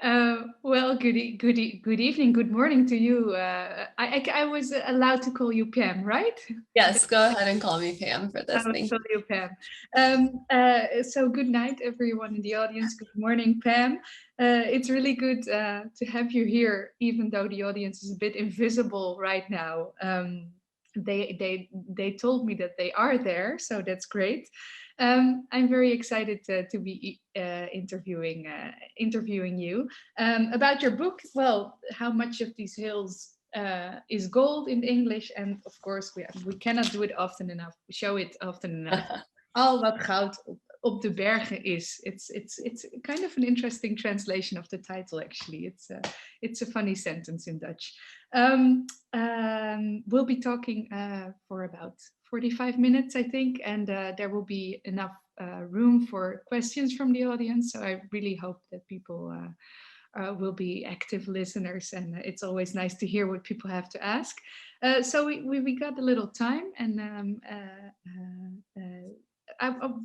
Well, good evening, good morning to you. I was allowed to call you Pam, right? Yes, go ahead and call me Pam for I this will thing. call you Pam. So good night, everyone in the audience. Good morning, Pam. It's really good to have you here, even though the audience is a bit invisible right now. They told me that they are there, so that's great. I'm very excited to be interviewing you about your book. Well, how much of these hills is gold in English, and of course we cannot do it often enough, show it often enough. Al wat goud op de bergen is. It's kind of an interesting translation of the title. Actually, it's a funny sentence in Dutch. We'll be talking for about 45 minutes, I think, and there will be enough room for questions from the audience. So I really hope that people will be active listeners, and it's always nice to hear what people have to ask. So we got a little time, and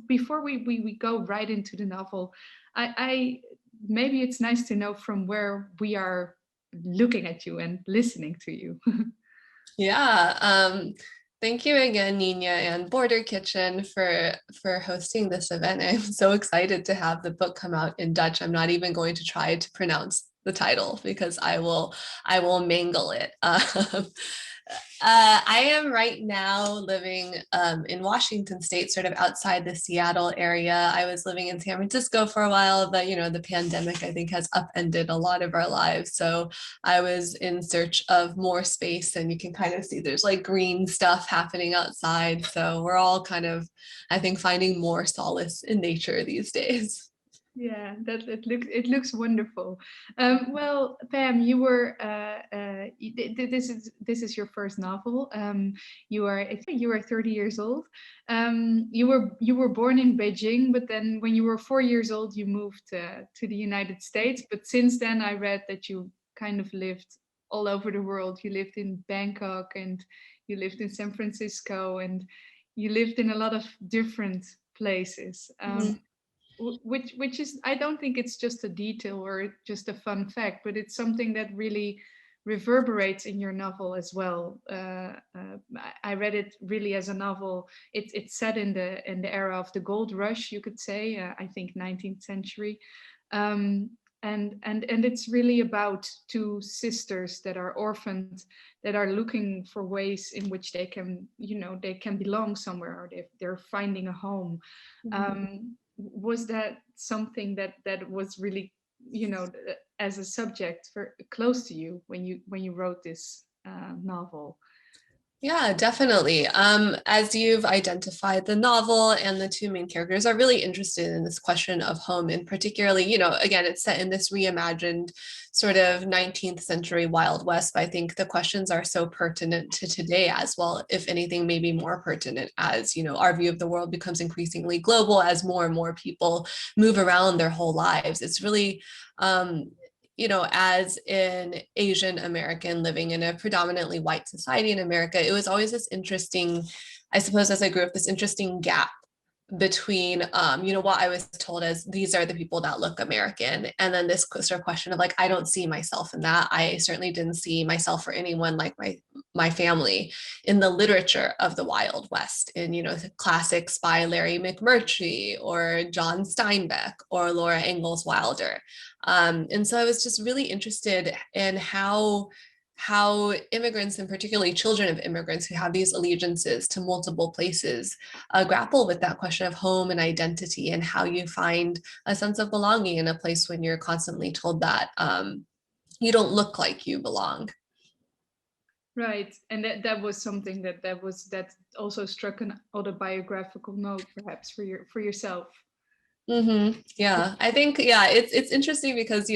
before we go right into the novel, I maybe it's nice to know from where we are looking at you and listening to you. Yeah, thank you again, Niña and Border Kitchen for hosting this event. I'm so excited to have the book come out in Dutch. I'm not even going to try to pronounce the title because I will mangle it. I am right now living in Washington State, sort of outside the Seattle area. I was living in San Francisco for a while, but the pandemic I think has upended a lot of our lives. So I was in search of more space, and you can kind of see there's like green stuff happening outside. So we're all kind of, I think, finding more solace in nature these days. Yeah, that it looks wonderful. Well, Pam, you were this is your first novel. I think you are 30 years old. You were born in Beijing, but then when you were 4 years old, you moved to the United States. But since then, I read that you kind of lived all over the world. You lived in Bangkok, and you lived in San Francisco, and you lived in a lot of different places. Mhm. Which is, I don't think it's just a detail or just a fun fact, but it's something that really reverberates in your novel as well. I read it really as a novel. It's set in the era of the gold rush, you could say. I think 19th century. um, and it's really about two sisters that are orphaned, that are looking for ways in which they can belong somewhere, or they're finding a home. Was that something that was really, as a subject, for close to you when you wrote this novel? Yeah, definitely. As you've identified, the novel and the two main characters are really interested in this question of home, and particularly, again, it's set in this reimagined sort of 19th century Wild West. But I think the questions are so pertinent to today as well, if anything, maybe more pertinent as, our view of the world becomes increasingly global as more and more people move around their whole lives. It's really, as an Asian American living in a predominantly white society in America, it was always this interesting, I suppose, as I grew up, this interesting gap between what I was told as these are the people that look American, and then this sort of question of like, I don't see myself in that. I certainly didn't see myself or anyone like my family in the literature of the Wild West, in the classics by Larry McMurtry or John Steinbeck or Laura Ingalls Wilder. And so I was just really interested in how immigrants, and particularly children of immigrants who have these allegiances to multiple places, grapple with that question of home and identity, and how you find a sense of belonging in a place when you're constantly told that you don't look like you belong. Right, and that was something that also struck an autobiographical note, perhaps, for yourself. Yeah, I think, yeah, it's interesting because,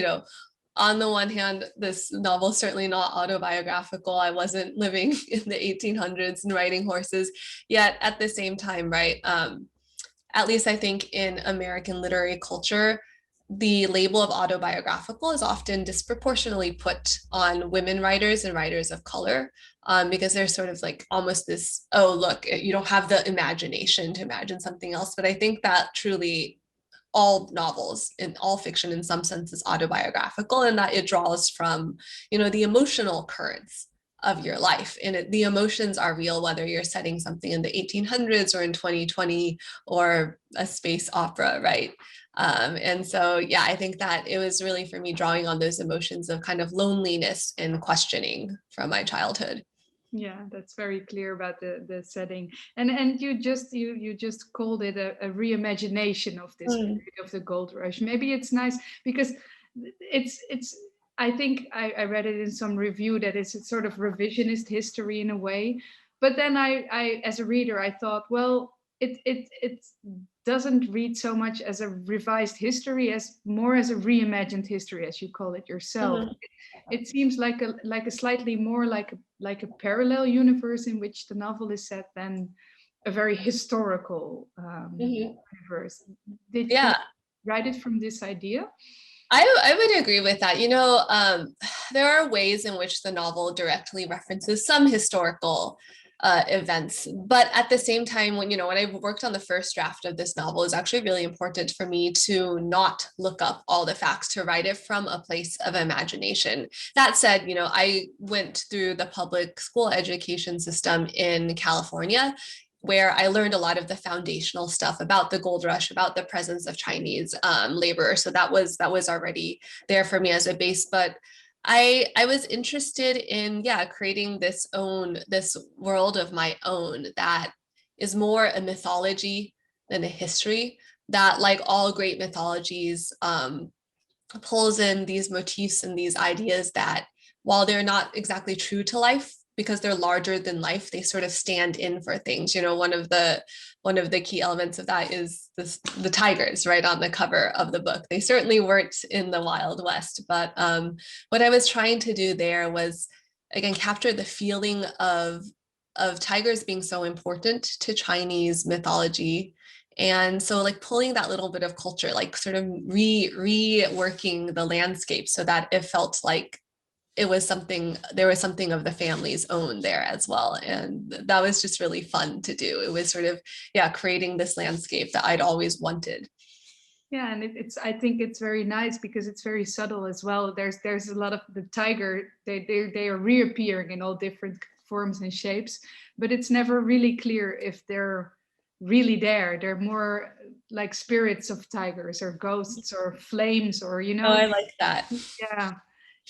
on the one hand, this novel is certainly not autobiographical. I wasn't living in the 1800s and riding horses, yet at the same time, right? At least I think in American literary culture, the label of autobiographical is often disproportionately put on women writers and writers of color, because there's sort of like almost this, oh, look, you don't have the imagination to imagine something else. But I think that truly all novels and all fiction in some sense is autobiographical, and that it draws from, the emotional currents of your life. And the emotions are real, whether you're setting something in the 1800s or in 2020 or a space opera, right? And so, yeah, I think that it was really for me drawing on those emotions of kind of loneliness and questioning from my childhood. Yeah, that's very clear about the setting, and you just called it a reimagination of this period of the gold rush. Maybe it's nice because it's I think I read it in some review that it's a sort of revisionist history in a way, but then I as a reader I thought, well, it doesn't read so much as a revised history as more as a reimagined history, as you call it yourself. It seems like a slightly more like a parallel universe in which the novel is set than a very historical universe. Did you write it from this idea? I would agree with that. There are ways in which the novel directly references some historical events, but at the same time, when I worked on the first draft of this novel, it's actually really important for me to not look up all the facts, to write it from a place of imagination. That said, I went through the public school education system in California, where I learned a lot of the foundational stuff about the gold rush, about the presence of Chinese labor. So that was already there for me as a base. But I was interested in, creating this world of my own that is more a mythology than a history, that, like all great mythologies, pulls in these motifs and these ideas that, while they're not exactly true to life, because they're larger than life, they sort of stand in for things. One of the key elements of that is the tigers right on the cover of the book. They certainly weren't in the Wild West, but what I was trying to do there was, again, capture the feeling of tigers being so important to Chinese mythology. And so, like, pulling that little bit of culture, like sort of reworking the landscape so that it felt like there was something of the family's own there as well. And that was just really fun to do. It was sort of, creating this landscape that I'd always wanted. Yeah, and I think it's very nice because it's very subtle as well. There's a lot of the tiger, they are reappearing in all different forms and shapes, but it's never really clear if they're really there. They're more like spirits of tigers or ghosts or flames or Oh, I like that.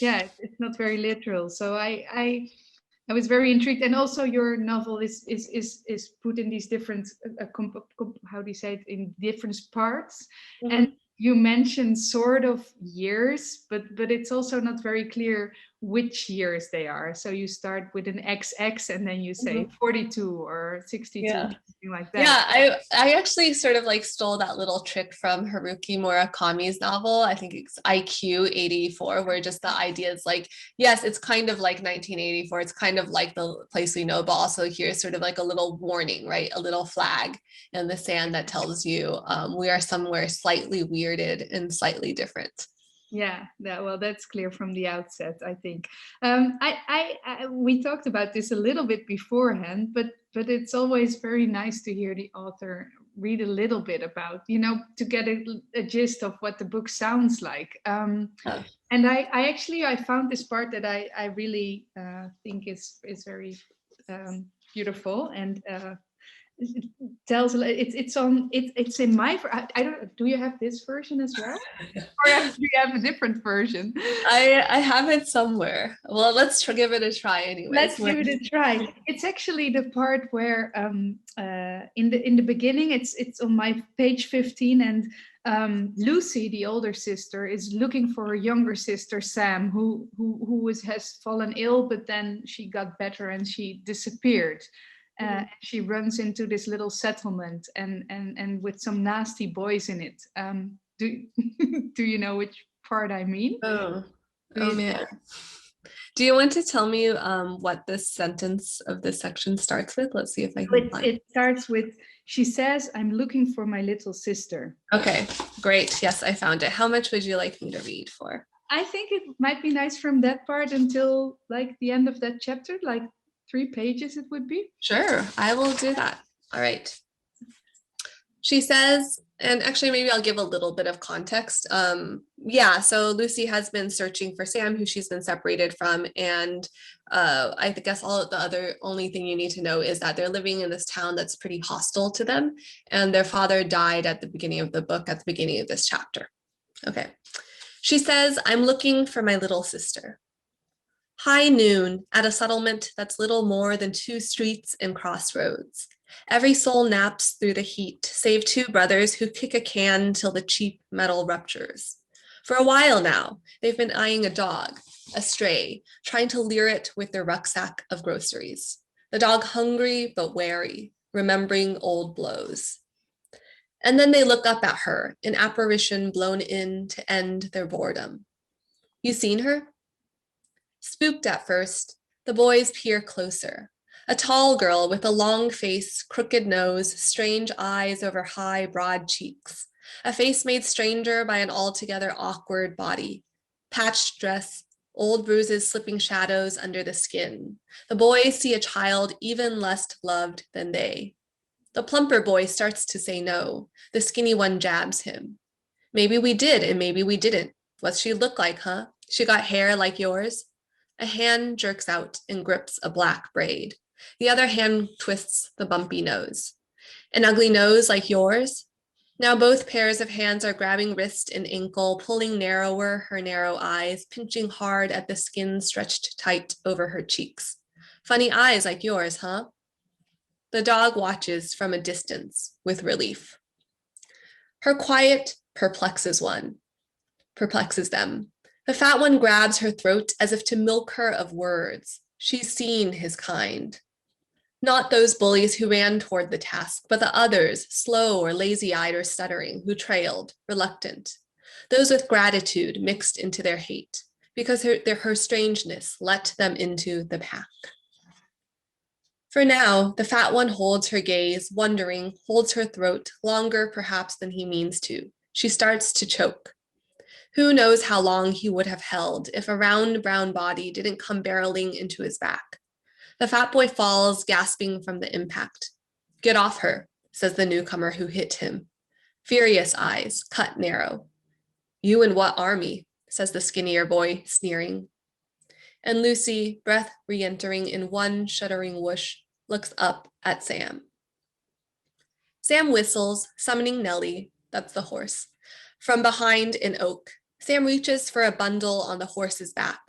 Yeah, it's not very literal. So I was very intrigued, and also your novel is put in these different how do you say it, in different parts, and you mentioned sort of years, but it's also not very clear which years they are. So you start with an XX and then you say 42 or 62, something like that. Yeah, I actually sort of like stole that little trick from Haruki Murakami's novel. I think it's IQ 84, where just the idea is like, yes, it's kind of like 1984. It's kind of like The Place We Know, but also here's sort of like a little warning, right? A little flag in the sand that tells you we are somewhere slightly weirded and slightly different. Yeah, well, that's clear from the outset, I think. We talked about this a little bit beforehand, but it's always very nice to hear the author read a little bit about, to get a gist of what the book sounds like. And I found this part that I really think is very beautiful, and it tells it's in my I don't, do you have this version as well, or do you have a different version? I have it somewhere. Well, let's give it a try anyway. Let's give it a try. It's actually the part where in the beginning, it's on my page 15, and Lucy, the older sister, is looking for her younger sister Sam, who has fallen ill, but then she got better and she disappeared. She runs into this little settlement and with some nasty boys in it. Do you know which part I mean? Oh man. Do you want to tell me what this sentence of this section starts with? Let's see if I can find it. It starts with, she says, "I'm looking for my little sister." Okay, great. Yes, I found it. How much would you like me to read for? I think it might be nice from that part until like the end of that chapter, like 3 pages it would be. Sure, I will do that. All right. She says, And actually, maybe I'll give a little bit of context. Yeah, so Lucy has been searching for Sam, who she's been separated from. And I guess all of the other only thing you need to know is that they're living in this town that's pretty hostile to them. And their father died at the beginning of the book, at the beginning of this chapter. Okay. She says, I'm looking for my little sister. High noon at a settlement that's little more than 2 streets and crossroads. Every soul naps through the heat, save 2 brothers who kick a can till the cheap metal ruptures. For a while now, they've been eyeing a dog, a stray, trying to lure it with their rucksack of groceries. The dog hungry but wary, remembering old blows. And then they look up at her, an apparition blown in to end their boredom. You seen her? Spooked at first, the boys peer closer. A tall girl with a long face, crooked nose, strange eyes over high, broad cheeks. A face made stranger by an altogether awkward body. Patched dress, old bruises slipping shadows under the skin. The boys see a child even less loved than they. The plumper boy starts to say no. The skinny one jabs him. Maybe we did and maybe we didn't. What's she look like, huh? She got hair like yours? A hand jerks out and grips a black braid. The other hand twists the bumpy nose. An ugly nose like yours? Now both pairs of hands are grabbing wrist and ankle, pulling narrower her narrow eyes, pinching hard at the skin stretched tight over her cheeks. Funny eyes like yours, huh? The dog watches from a distance with relief. Her quiet perplexes them. The fat one grabs her throat as if to milk her of words. She's seen his kind. Not those bullies who ran toward the task, but the others, slow or lazy-eyed or stuttering, who trailed, reluctant. Those with gratitude mixed into their hate, because her strangeness let them into the pack. For now, the fat one holds her gaze, wondering, holds her throat, longer perhaps than he means to. She starts to choke. Who knows how long he would have held if a round brown body didn't come barreling into his back. The fat boy falls, gasping from the impact. Get off her, says the newcomer who hit him. Furious eyes, cut narrow. You in what army, says the skinnier boy, sneering. And Lucy, breath re-entering in one shuddering whoosh, looks up at Sam. Sam whistles, summoning Nellie, that's the horse, from behind an oak. Sam reaches for a bundle on the horse's back.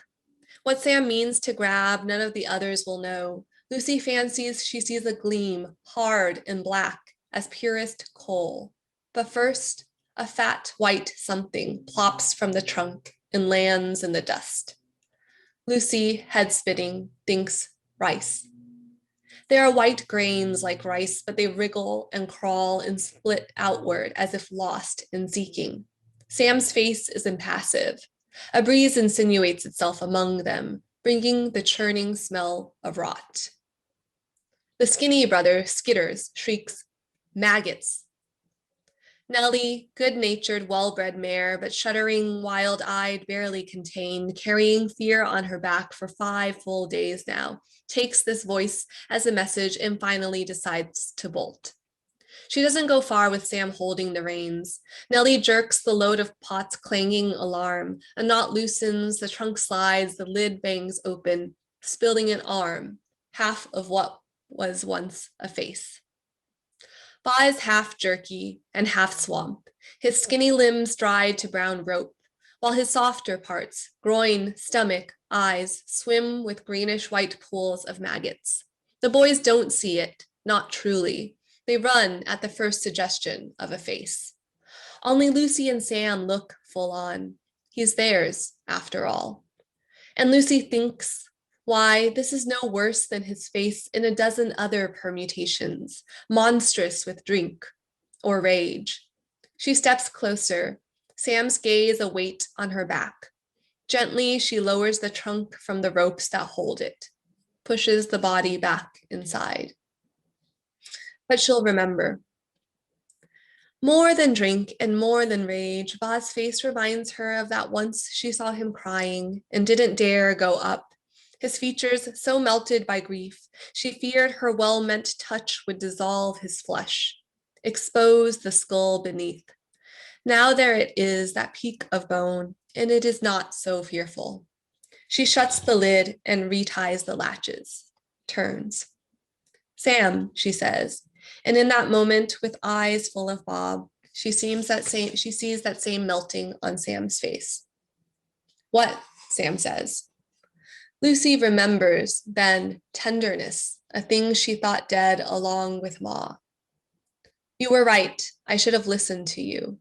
What Sam means to grab, none of the others will know. Lucy fancies she sees a gleam, hard and black, as purest coal. But first, a fat white something plops from the trunk and lands in the dust. Lucy, head spinning, thinks rice. There are white grains like rice, but they wriggle and crawl and split outward as if lost in seeking. Sam's face is impassive. A breeze insinuates itself among them, bringing the churning smell of rot. The skinny brother skitters, shrieks, maggots. Nellie, good-natured, well-bred mare, but shuddering, wild-eyed, barely contained, carrying fear on her back for 5 full days now, takes this voice as a message and finally decides to bolt. She doesn't go far with Sam holding the reins. Nellie jerks the load of pots clanging alarm. A knot loosens, the trunk slides, the lid bangs open, spilling an arm, half of what was once a face. Ba is half jerky and half swamp, his skinny limbs dried to brown rope, while his softer parts, groin, stomach, eyes, swim with greenish-white pools of maggots. The boys don't see it, not truly. They run at the first suggestion of a face. Only Lucy and Sam look full on. He's theirs, after all. And Lucy thinks, why, this is no worse than his face in a dozen other permutations, monstrous with drink or rage. She steps closer, Sam's gaze a weight on her back. Gently, she lowers the trunk from the ropes that hold it, pushes the body back inside. But she'll remember. More than drink and more than rage, Ba's face reminds her of that once she saw him crying and didn't dare go up. His features so melted by grief, she feared her well-meant touch would dissolve his flesh. expose the skull beneath. Now there it is, that peak of bone, and it is not so fearful. She shuts the lid and reties the latches, turns. Sam, she says, and in that moment, with eyes full of Bob, she sees that same melting on Sam's face. What? Sam says. Lucy remembers, then, tenderness, a thing she thought dead along with Ma. You were right. I should have listened to you.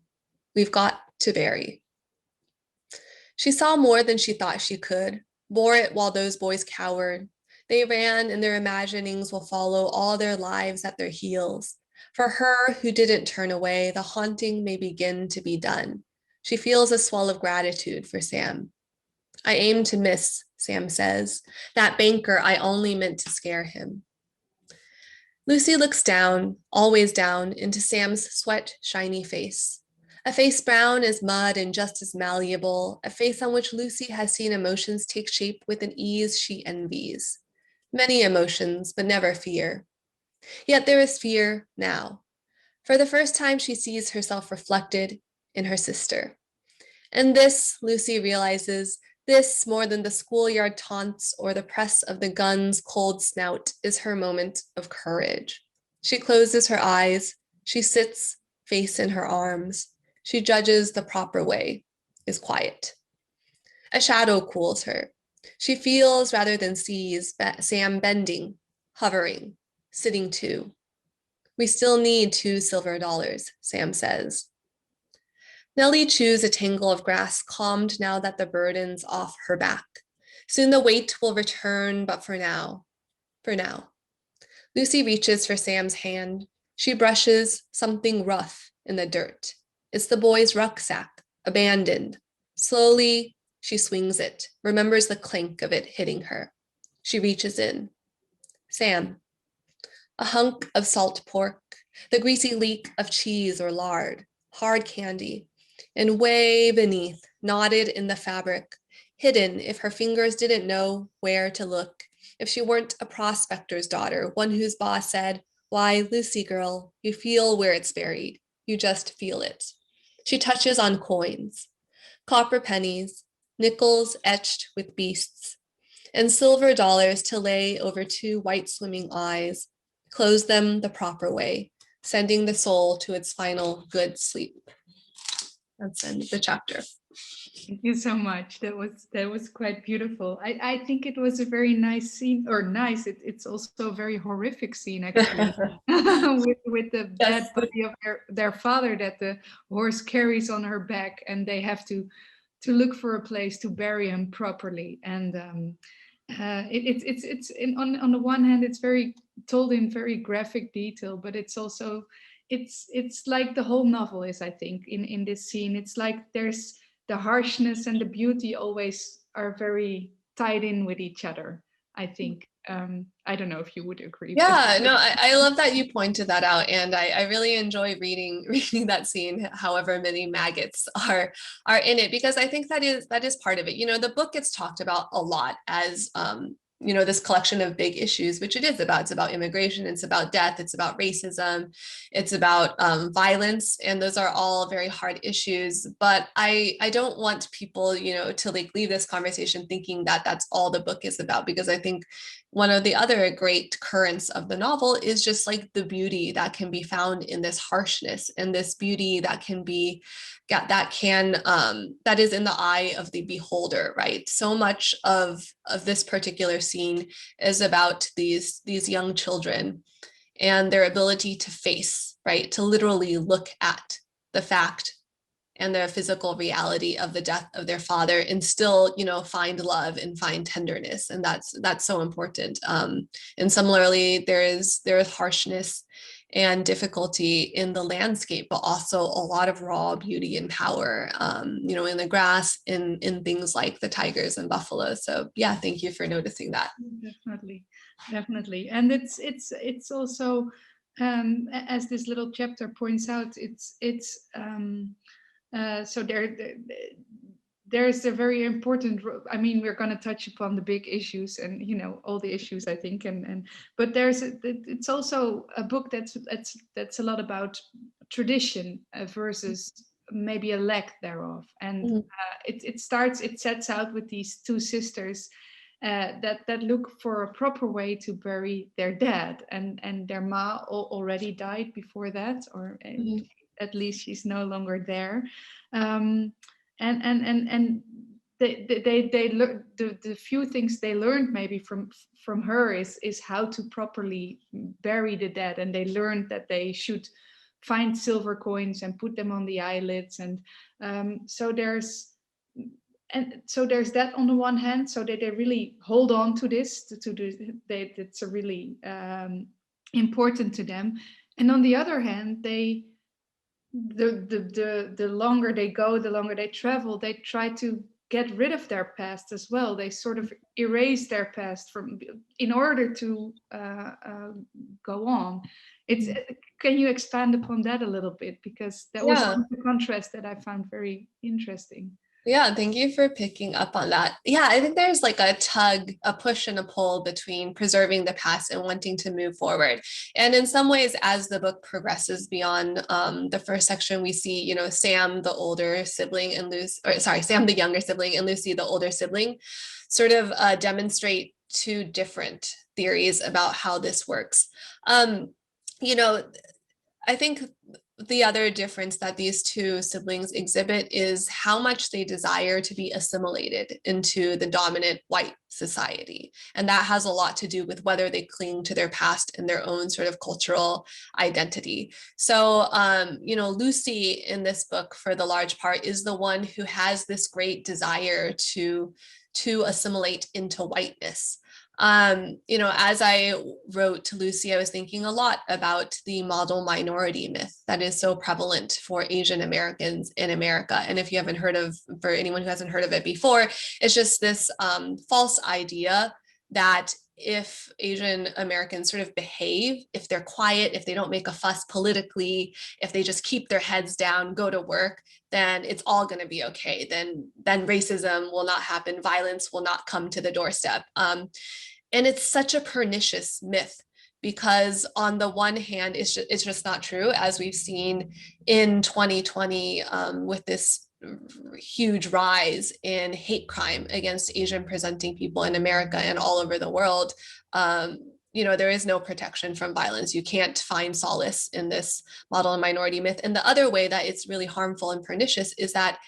We've got to bury. She saw more than she thought she could, bore it while those boys cowered. They ran, and their imaginings will follow all their lives at their heels. For her who didn't turn away, the haunting may begin to be done. She feels a swell of gratitude for Sam. I aim to miss, Sam says. That banker, I only meant to scare him. Lucy looks down, always down, into Sam's sweat, shiny face. A face brown as mud and just as malleable, a face on which Lucy has seen emotions take shape with an ease she envies. Many emotions, but never fear. Yet there is fear now. For the first time, she sees herself reflected in her sister. And this, Lucy realizes, this, more than the schoolyard taunts or the press of the gun's cold snout, is her moment of courage. She closes her eyes. She sits, face in her arms. She judges the proper way, is quiet. A shadow cools her. She feels rather than sees Sam bending, hovering, sitting too. We still need $2 silver, Sam says. Nellie chews a tangle of grass, calmed now that the burden's off her back. Soon the weight will return, but for now. Lucy reaches for Sam's hand. She brushes something rough in the dirt. It's the boy's rucksack, abandoned. Slowly, she swings it, remembers the clink of it hitting her. She reaches in. Sam. A hunk of salt pork, the greasy leak of cheese or lard, hard candy, and way beneath, knotted in the fabric, hidden if her fingers didn't know where to look, if she weren't a prospector's daughter, one whose boss said, why, Lucy girl, you feel where it's buried. You just feel it. She touches on coins, copper pennies, nickels etched with beasts, and silver dollars to lay over 2 white swimming eyes, close them the proper way, sending the soul to its final good sleep. That's the end of the chapter. Thank you so much. That was quite beautiful. I think it was a very nice scene, or nice. It's also a very horrific scene actually, with the dead body of their father that the horse carries on her back, and they have to look for a place to bury him properly. And on the one hand, it's very told in very graphic detail, but it's also it's like the whole novel is, I think, in this scene. It's like there's the harshness and the beauty always are very tied in with each other, I think. I don't know if you would agree. Yeah, no, I love that you pointed that out, and I really enjoy reading that scene, however many maggots are in it, because I think that is part of it. You know, the book gets talked about a lot as you know, this collection of big issues, which it is about. It's about immigration, it's about death, it's about racism, it's about violence, and those are all very hard issues. But I don't want people, you know, to like leave this conversation thinking that that's all the book is about, because I think one of the other great currents of the novel is just like the beauty that can be found in this harshness, and this beauty that can be that is in the eye of the beholder, right? So much of this particular scene is about these young children and their ability to face, right, to literally look at the fact and the physical reality of the death of their father, and still, you know, find love and find tenderness. And that's so important. And similarly, there is harshness and difficulty in the landscape, but also a lot of raw beauty and power, you know, in the grass, in things like the tigers and buffaloes. So yeah, thank you for noticing that. Definitely. And it's also, as this little chapter points out, so there's a very important, I mean, we're going to touch upon the big issues and, you know, all the issues, I think, but it's also a book that's a lot about tradition versus maybe a lack thereof. And Mhm. it sets out with these two sisters that look for a proper way to bury their dad, and their ma already died before that, or Mhm. at least she's no longer there. Um, and they learn the few things they learned maybe from her is how to properly bury the dead, and they learned that they should find silver coins and put them on the eyelids, and so there's that on the one hand, so that they really hold on to this to the it's a really important to them. And on the other hand, the longer they go, the longer they travel, they try to get rid of their past as well. They sort of erase their past from in order to go on. It's Mhm. Can you expand upon that a little bit, because that was Yeah. one of the contrast that I found very interesting. Yeah, thank you for picking up on that. Yeah, I think there's like a tug, a push and a pull between preserving the past and wanting to move forward. And in some ways, as the book progresses beyond the first section, we see, you know, Sam, the older sibling, and Sam, the younger sibling, and Lucy, the older sibling, sort of demonstrate two different theories about how this works. Um, you know, I think the other difference that these two siblings exhibit is how much they desire to be assimilated into the dominant white society. And that has a lot to do with whether they cling to their past and their own sort of cultural identity. So, you know, Lucy in this book, for the large part, is the one who has this great desire to assimilate into whiteness. You know, as I wrote to Lucy, I was thinking a lot about the model minority myth that is so prevalent for Asian Americans in America. And if you haven't heard of, for anyone who hasn't heard of it before, it's just this false idea that if Asian Americans sort of behave, if they're quiet, if they don't make a fuss politically, if they just keep their heads down, go to work, then it's all going to be okay. Then racism will not happen, violence will not come to the doorstep. And it's such a pernicious myth because on the one hand, it's just not true, as we've seen in 2020 with this huge rise in hate crime against Asian presenting people in America and all over the world. You know, there is no protection from violence. You can't find solace in this model and minority myth. And the other way that it's really harmful and pernicious is that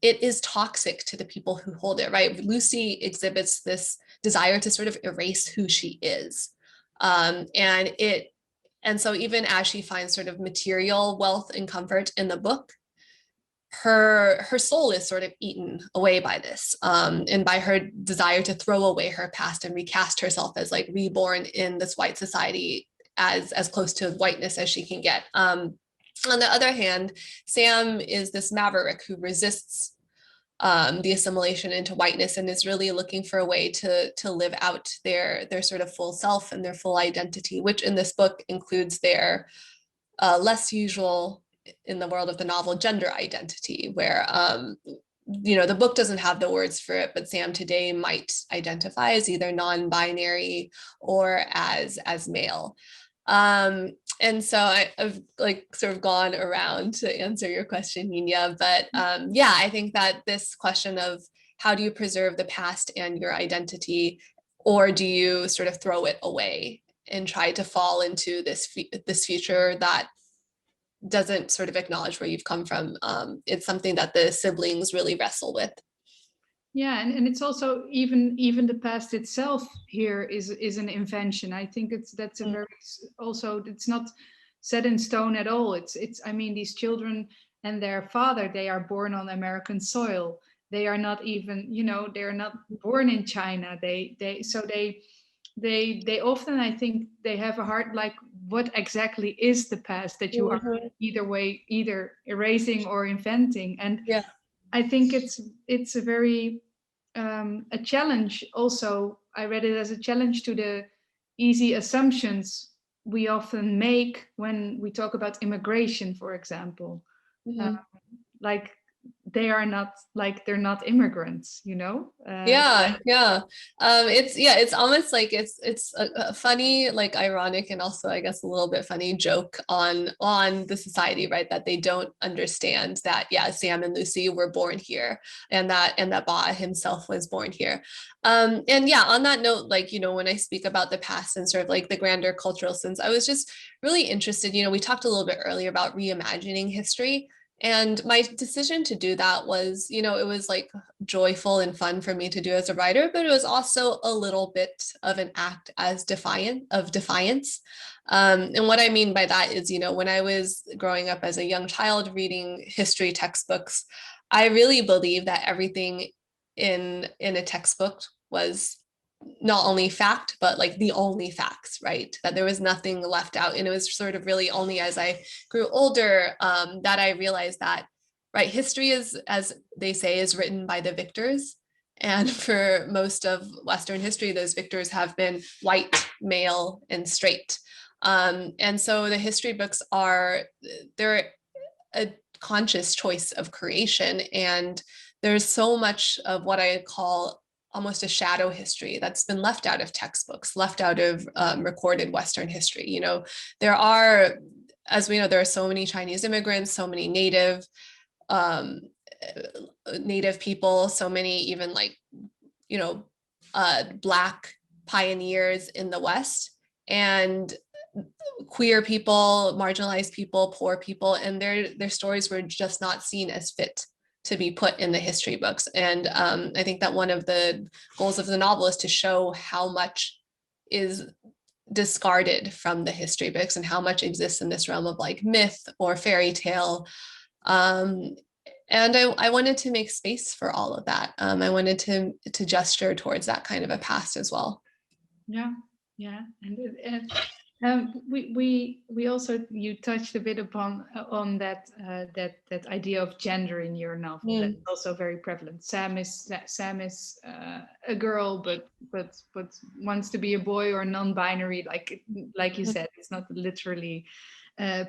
it is toxic to the people who hold it, right? Lucy exhibits this desire to sort of erase who she is. And so even as she finds sort of material wealth and comfort in the book, her soul is sort of eaten away by this, and by her desire to throw away her past and recast herself as like reborn in this white society as close to whiteness as she can get. On the other hand, Sam is this maverick who resists the assimilation into whiteness and is really looking for a way to live out their sort of full self and their full identity, which in this book includes their less usual in the world of the novel gender identity, where you know, the book doesn't have the words for it, but Sam today might identify as either non-binary or as male. And so I've like sort of gone around to answer your question, Niña, but yeah, I think that this question of how do you preserve the past and your identity, or do you sort of throw it away and try to fall into this future that doesn't sort of acknowledge where you've come from? It's something that the siblings really wrestle with. Yeah, and it's also even the past itself here is an invention. I think that's a very also, it's not set in stone at all. It's I mean, these children and their father, they are born on American soil. They are not even, you know, they're not born in China. They often, I think, they have a hard, like, what exactly is the past that you are Mhm. either way either erasing or inventing? And Yeah. I think it's a very a challenge. Also, I read it as a challenge to the easy assumptions we often make when we talk about immigration, for example. Mhm. Like they are not like, they're not immigrants, you know? Yeah. It's almost like it's a funny, like ironic, and also I guess a little bit funny joke on the society, right? That they don't understand that, yeah, Sam and Lucy were born here, and that Ba himself was born here. And yeah, on that note, like, you know, when I speak about the past and sort of like the grander cultural sense, I was just really interested, you know, we talked a little bit earlier about reimagining history. And my decision to do that was, you know, it was like joyful and fun for me to do as a writer, but it was also a little bit of an act as defiance. And what I mean by that is, you know, when I was growing up as a young child reading history textbooks, I really believed that everything in a textbook was not only fact, but like the only facts, right? That there was nothing left out. And it was sort of really only as I grew older that I realized that, right, history is, as they say, is written by the victors. And for most of Western history, those victors have been white, male, and straight. And so the history books they're a conscious choice of creation. And there's so much of what I call almost a shadow history that's been left out of textbooks, left out of recorded Western history. You know, there are, as we know, there are so many Chinese immigrants, so many native people, so many even like, you know, Black pioneers in the West, and queer people, marginalized people, poor people, and their stories were just not seen as fit to be put in the history books. And I think that one of the goals of the novel is to show how much is discarded from the history books and how much exists in this realm of like myth or fairy tale. And I wanted to make space for all of that. I wanted to gesture towards that kind of a past as well. Yeah, and we also, you touched a bit upon on that that idea of gender in your novel. That's also very prevalent. Sam is a girl, but wants to be a boy, or non-binary, like you said. It's not literally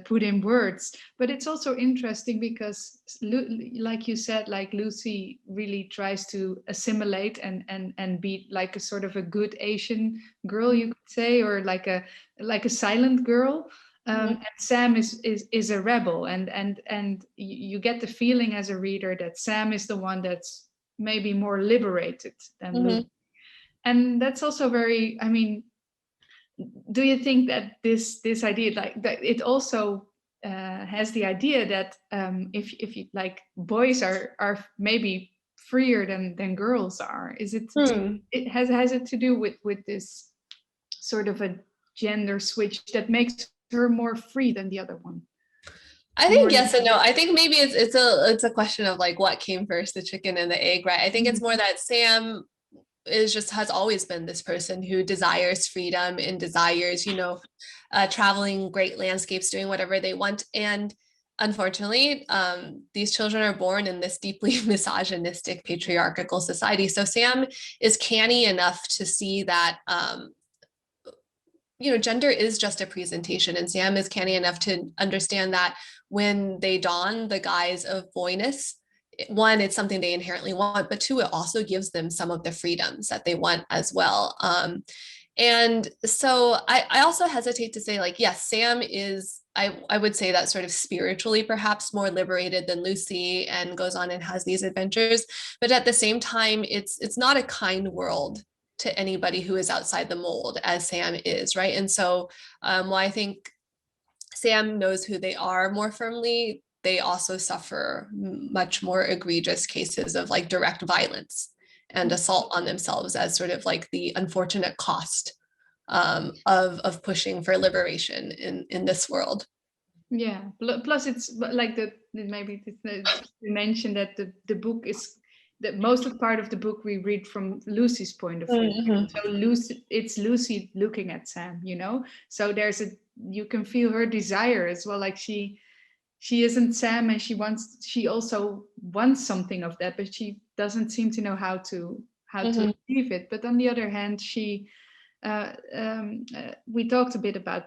put in words, but it's also interesting because like you said, like Lucy really tries to assimilate and be like a sort of a good Asian girl, you could say, or like a silent girl. And Sam is a rebel, and you get the feeling as a reader that Sam is the one that's maybe more liberated than Lucy. And that's also very, I mean, do you think that this idea, like that, it also has the idea that if you like, boys are maybe freer than girls are? Is it it has it to do with this sort of a gender switch that makes her more free than the other one? I think yes and no. I think maybe it's a question of like what came first, the chicken and the egg, right? I think it's more that Sam has always been this person who desires freedom and desires, you know, traveling great landscapes, doing whatever they want. And unfortunately, these children are born in this deeply misogynistic, patriarchal society. So Sam is canny enough to see that, you know, gender is just a presentation, and Sam is canny enough to understand that when they don the guise of boyness, one, it's something they inherently want, but two, it also gives them some of the freedoms that they want as well. And so I also hesitate to say, like, yes, Sam is, I would say that sort of spiritually perhaps more liberated than Lucy, and goes on and has these adventures. But at the same time, it's not a kind world to anybody who is outside the mold as Sam is, right? And so while I think Sam knows who they are more firmly, they also suffer much more egregious cases of like direct violence and assault on themselves as sort of like the unfortunate cost of pushing for liberation in this world. Yeah. Plus, it's like maybe to mention that the book is that most of part of the book we read from Lucy's point of view. So it's Lucy looking at Sam, you know. So you can feel her desire as well. Like she isn't Sam, and she also wants something of that, but she doesn't seem to know how to achieve it. But on the other hand, she we talked a bit about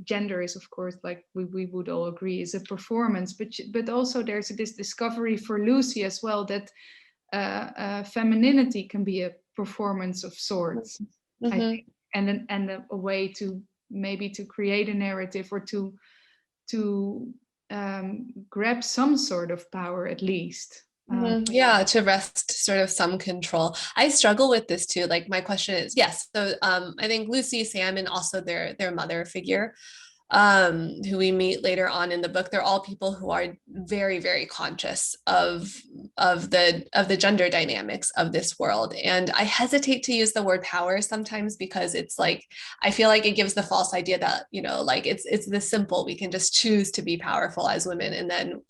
gender is, of course, like we would all agree, is a performance, but also there's this discovery for Lucy as well that femininity can be a performance of sorts. I think, and a way to maybe to create a narrative or to grab some sort of power at least. Yeah, to wrest sort of some control. I struggle with this too. Like my question is, yes. So I think Lucy, Sam, and also their mother figure, who we meet later on in the book, they're all people who are very, very conscious of the gender dynamics of this world. And I hesitate to use the word power sometimes because it's like, I feel like it gives the false idea that, you know, like it's this simple, we can just choose to be powerful as women and then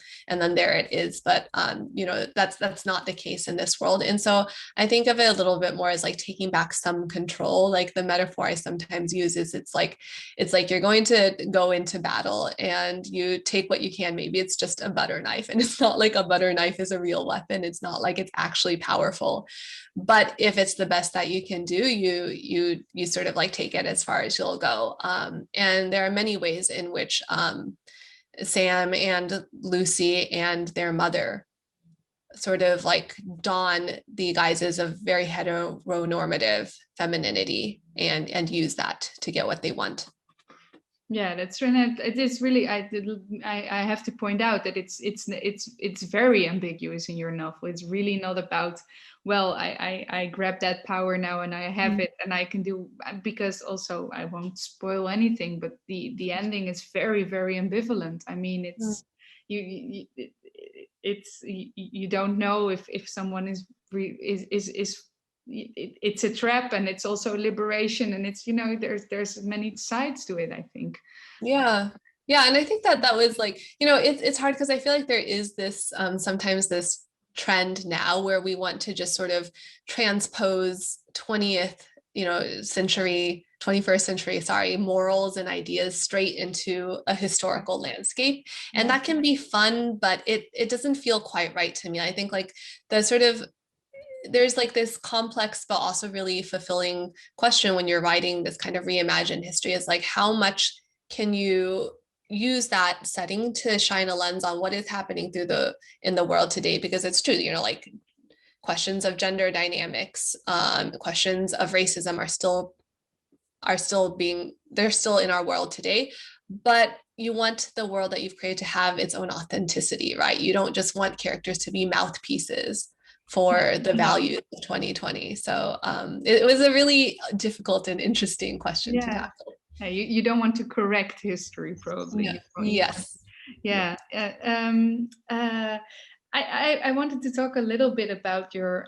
there it is. But you know, that's not the case in this world. And so I think of it a little bit more as like taking back some control. Like the metaphor I sometimes use is it's like you're going to go into battle and you take what you can. Maybe it's just a butter knife, and it's not like a butter knife is a real weapon. It's not like it's actually powerful, but if it's the best that you can do, you sort of like take it as far as you'll go. And there are many ways in which Sam and Lucy and their mother sort of like don the guises of very heteronormative femininity and use that to get what they want. Yeah, that's true. And it is really, I have to point out that it's very ambiguous in your novel. It's really not about, well, I grab that power now and I have it and I can do, because also I won't spoil anything, but the ending is very, very ambivalent. I mean, it's you don't know if someone is it's a trap, and it's also liberation, and it's, you know, there's many sides to it, I think. Yeah, and I think that was like, you know, it's hard because I feel like there is this sometimes this trend now where we want to just sort of transpose 20th century 21st century, sorry, morals and ideas straight into a historical landscape. And that can be fun, but it doesn't feel quite right to me. I think like the sort of, there's like this complex but also really fulfilling question when you're writing this kind of reimagined history, is like, how much can you use that setting to shine a lens on what is happening in the world today? Because it's true, you know, like questions of gender dynamics, questions of racism they're still in our world today, but you want the world that you've created to have its own authenticity, right? You don't just want characters to be mouthpieces for the values of 2020. So it was a really difficult and interesting question to tackle. Yeah, you don't want to correct history, probably. Yeah. Yes. Yeah. I wanted to talk a little bit about your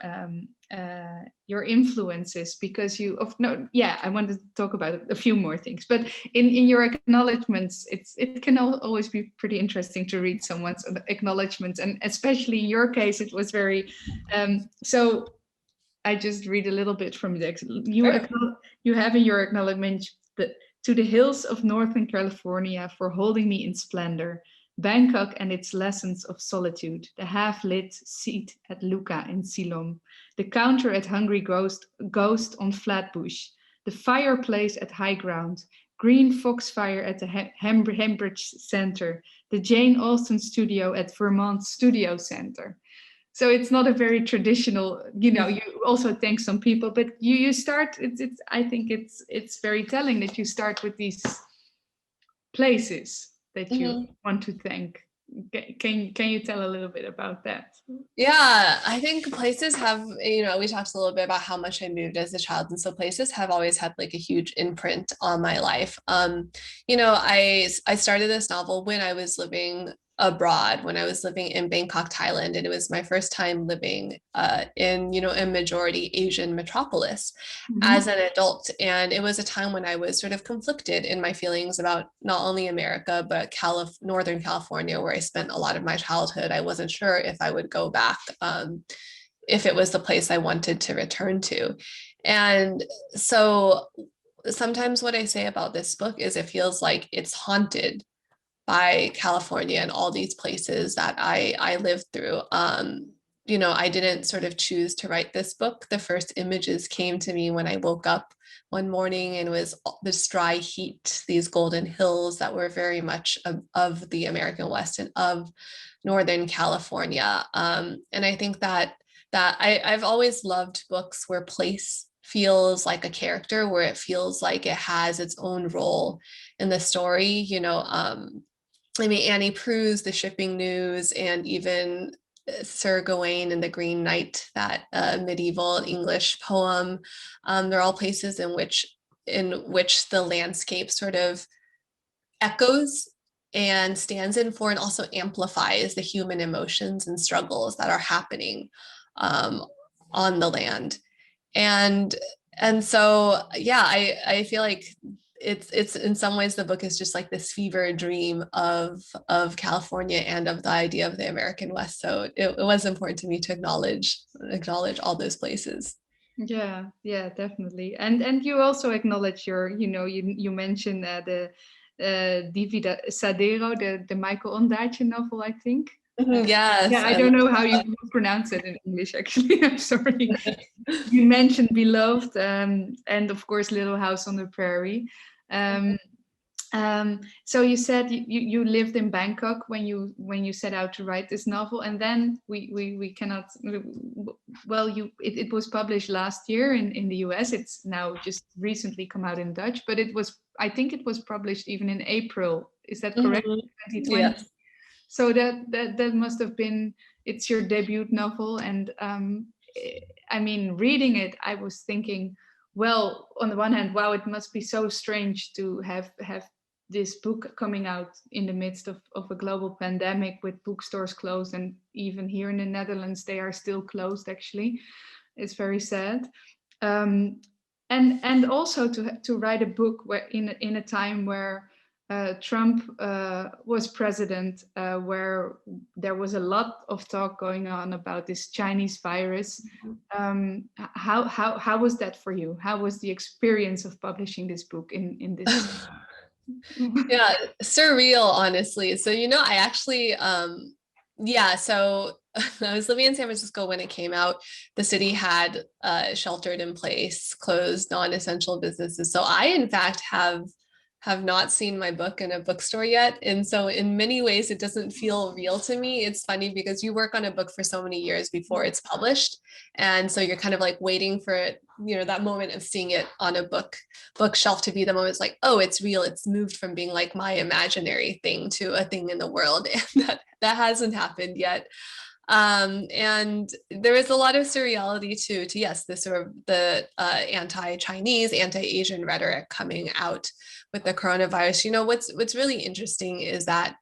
influences, because I wanted to talk about a few more things, but in your acknowledgements, it can always be pretty interesting to read someone's acknowledgements, and especially in your case, it was very so I just read a little bit from the you have in your acknowledgement that to the hills of Northern California for holding me in splendor, Bangkok and its lessons of solitude, the half-lit seat at Luca in Silom, the counter at Hungry Ghost on Flatbush, the fireplace at High Ground, Green Foxfire at the Hembridge Center, the Jane Austen studio at Vermont Studio Center. So it's not a very traditional, you also thank some people, but you start, I think it's very telling that you start with these places that you want to thank. Can you tell a little bit about that? Yeah, I think places have, we talked a little bit about how much I moved as a child. And so places have always had like a huge imprint on my life. I started this novel when I was living abroad, when I was living in Bangkok, Thailand, and it was my first time living in a majority Asian metropolis as an adult. And it was a time when I was sort of conflicted in my feelings about not only America but Northern California, where I spent a lot of my childhood. I wasn't sure if I would go back, if it was the place I wanted to return to. And so sometimes what I say about this book is it feels like it's haunted by California and all these places that I lived through. I didn't sort of choose to write this book. The first images came to me when I woke up one morning, and it was this dry heat, these golden hills that were very much of the American West and of Northern California. And I think that I've always loved books where place feels like a character, where it feels like it has its own role in the story. I mean, Annie Proulx, The Shipping News, and even Sir Gawain and the Green Knight, that medieval English poem. They're all places in which the landscape sort of echoes and stands in for, and also amplifies the human emotions and struggles that are happening on the land. And so, yeah, I feel like it's in some ways the book is just like this fever dream of California and of the idea of the American West. So it was important to me to acknowledge all those places. Yeah, definitely. And you also acknowledge you mentioned the Divida Sadero, the Michael Ondaatje novel, I think. Yes. Yeah, I don't know how you pronounce it in English, actually. I'm sorry. You mentioned Beloved, and of course Little House on the Prairie. So you said you lived in Bangkok when you set out to write this novel, and then we cannot. Well, it was published last year in the US. It's now just recently come out in Dutch, but I think it was published even in April. Is that correct? 2020. Yes. So that must have been, it's your debut novel, and I mean, reading it, I was thinking, well, on the one hand, wow, it must be so strange to have this book coming out in the midst of a global pandemic with bookstores closed, and even here in the Netherlands they are still closed. Actually, it's very sad. And also to write a book where in a time where Trump was president, where there was a lot of talk going on about this Chinese virus. How was that for you? How was the experience of publishing this book in this? Yeah, surreal, honestly. So, I actually, so I was living in San Francisco when it came out. The city had sheltered in place, closed non-essential businesses. So I, in fact, have not seen my book in a bookstore yet. And so in many ways, it doesn't feel real to me. It's funny because you work on a book for so many years before it's published. And so you're kind of like waiting for it, that moment of seeing it on a bookshelf to be the moment it's like, oh, it's real. It's moved from being like my imaginary thing to a thing in the world. And that hasn't happened yet. And there is a lot of surreality to yes, this sort of the anti-Chinese, anti-Asian rhetoric coming out with the coronavirus. What's really interesting is that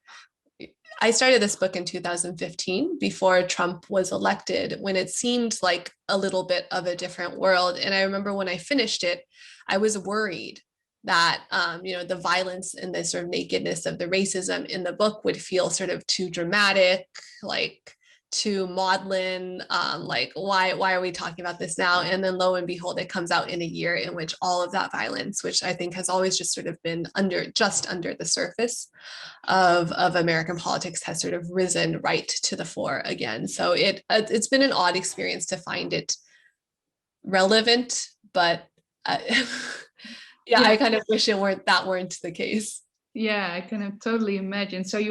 I started this book in 2015 before Trump was elected, when it seemed like a little bit of a different world. And I remember when I finished it, I was worried that the violence and the sort of nakedness of the racism in the book would feel sort of too dramatic, like too maudlin, like why are we talking about this now? And then lo and behold, it comes out in a year in which all of that violence, which I think has always just sort of been under the surface of American politics, has sort of risen right to the fore again. So it's been an odd experience to find it relevant, but I kind of wish that weren't the case. Yeah, I can totally imagine. So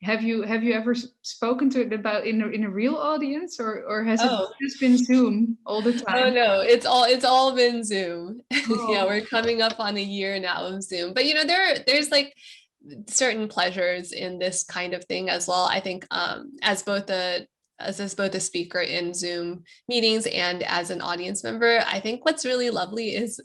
have you ever spoken to it about in a real audience, or has it just been Zoom all the time? Oh no, it's all been Zoom. Yeah, we're coming up on a year now of Zoom. But there's like certain pleasures in this kind of thing as well. I think as both a speaker in Zoom meetings and as an audience member, I think what's really lovely is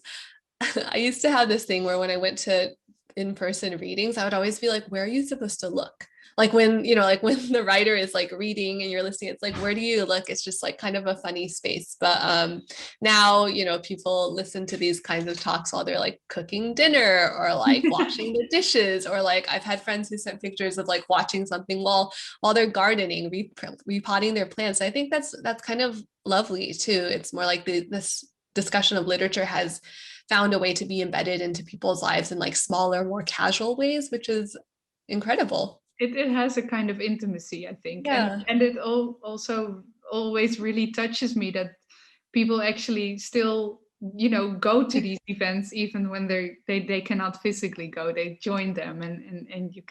I used to have this thing where when I went to in-person readings, I would always be like, where are you supposed to look? Like when the writer is like reading and you're listening, it's like, where do you look? It's just like kind of a funny space. But now, people listen to these kinds of talks while they're like cooking dinner or like washing the dishes, or like I've had friends who sent pictures of like watching something while they're gardening, repotting their plants. I think that's kind of lovely too. It's more like this discussion of literature has found a way to be embedded into people's lives in like smaller, more casual ways, which is incredible. It has a kind of intimacy, I think. Yeah. And it also always really touches me, that people actually still, you know, go to these events even when they cannot physically go. They join them, and you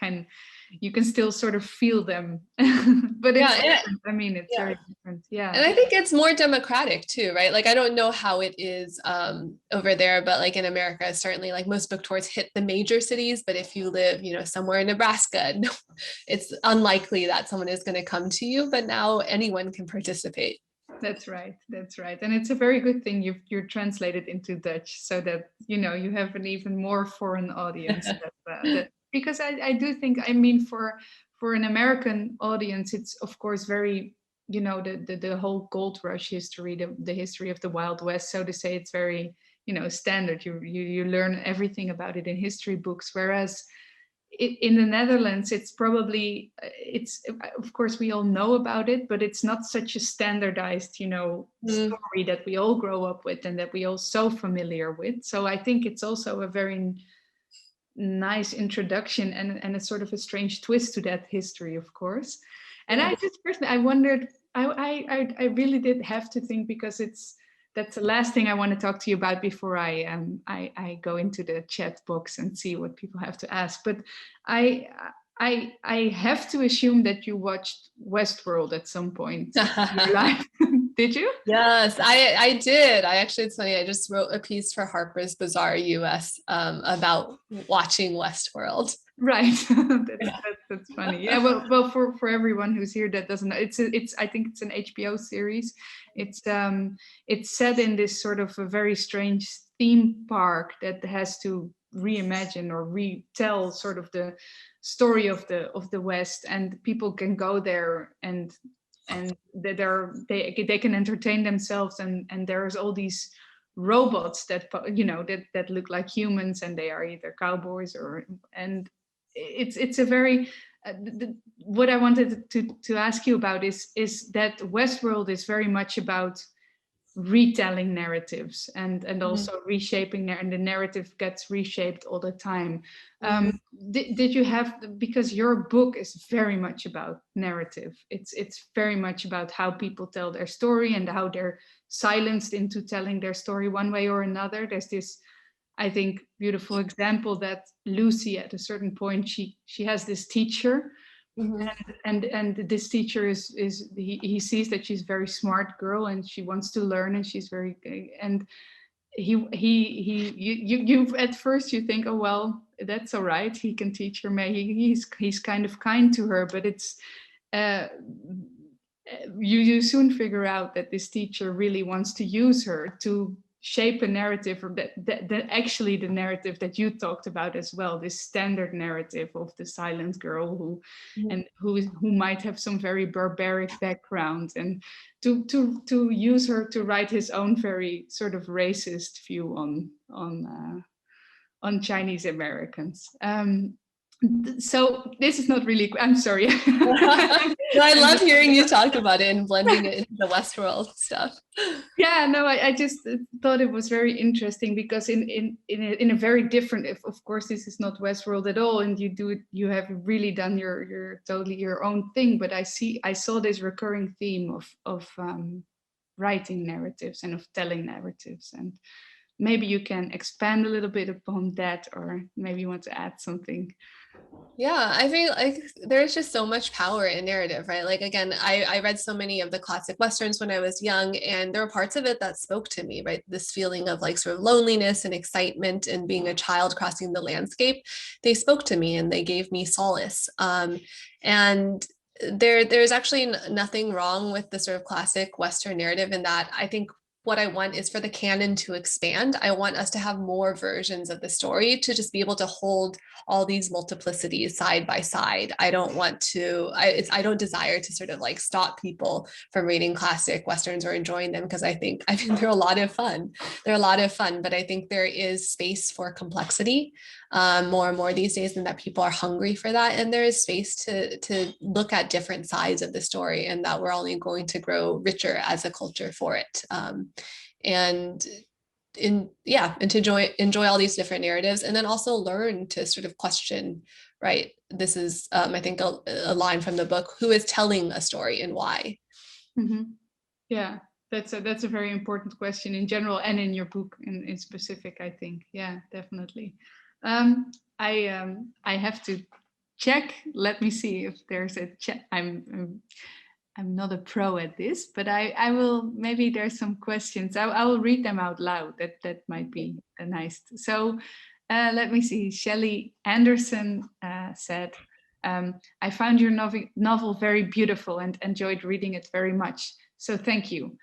can still sort of feel them. But it's Yeah, different. I mean, it's yeah. very different. Yeah. And I think it's more democratic too, right? Like I don't know how it is over there, but like in America, certainly like most book tours hit the major cities. But if you live, you know, somewhere in Nebraska, no, it's unlikely that someone is going to come to you. But now anyone can participate. That's right. That's right. And it's a very good thing you're translated into Dutch, so that, you know, you have an even more foreign audience. Because I do think, I mean, for an American audience, it's of course very, you know, the whole gold rush history, the history of the Wild West, so to say, it's very, you know, standard. You learn everything about it in history books, whereas in the Netherlands, it's probably, it's, of course we all know about it, but it's not such a standardized, you know, story that we all grow up with and that we all so familiar with. So I think it's also a very nice introduction and a sort of a strange twist to that history, of course. And I just personally, I wondered, I really did have to think, because that's the last thing I want to talk to you about before I go into the chat box and see what people have to ask. But I have to assume that you watched Westworld at some point in your life. Did you? Yes, I did. I actually, it's funny. I just wrote a piece for Harper's Bazaar US about watching Westworld. Right. That's funny. Yeah. Well, for everyone who's here that doesn't know, it's I think it's an HBO series. It's set in this sort of a very strange theme park that has to reimagine or retell sort of the story of the West, and people can go there and they can entertain themselves, and there's all these robots that, you know, that look like humans, and they are either cowboys or, and it's a very what I wanted to ask you about is that Westworld is very much about retelling narratives and also reshaping and the narrative gets reshaped all the time. Did you have, because your book is very much about narrative, it's very much about how people tell their story and how they're silenced into telling their story one way or another. There's this, I think, beautiful example that Lucy, at a certain point, she has this teacher, and this teacher is he sees that she's a very smart girl and she wants to learn, and she's very, and you at first you think, oh well, that's all right, he can teach her, he's kind of kind to her, but it's you soon figure out that this teacher really wants to use her to shape a narrative, or that actually the narrative that you talked about as well, this standard narrative of the silent girl who might have some very barbaric background, and to use her to write his own very sort of racist view on Chinese Americans. So this is not really, I'm sorry. No, I love hearing you talk about it and blending it into the Westworld stuff. Yeah, no, I just thought it was very interesting, because in a very different, of course this is not Westworld at all, and you have really done your totally your own thing, but I saw this recurring theme of writing narratives and of telling narratives, and maybe you can expand a little bit upon that, or maybe you want to add something. Yeah, I feel like there's just so much power in narrative, right? Like, again, I read so many of the classic Westerns when I was young, and there were parts of it that spoke to me, right? This feeling of like sort of loneliness and excitement and being a child crossing the landscape. They spoke to me and they gave me solace. And there's actually nothing wrong with the sort of classic Western narrative, in that I think what I want is for the canon to expand. I want us to have more versions of the story, to just be able to hold all these multiplicities side by side. I don't want to, I don't desire to sort of like stop people from reading classic Westerns or enjoying them, because I think they're a lot of fun. They're a lot of fun, but I think there is space for complexity more and more these days, and that people are hungry for that. And there is space to look at different sides of the story, and that we're only going to grow richer as a culture for it. And to enjoy all these different narratives, and then also learn to sort of question, right? This is I think a line from the book: who is telling a story and why? Yeah, that's a very important question in general and in your book in specific, I think. Yeah, definitely. I have to check. Let me see if there's a chat. I'm not a pro at this, but I will, maybe there's some questions. I will read them out loud. That might be a nice. So let me see. Shelley Anderson said, I found your novel very beautiful and enjoyed reading it very much. So thank you.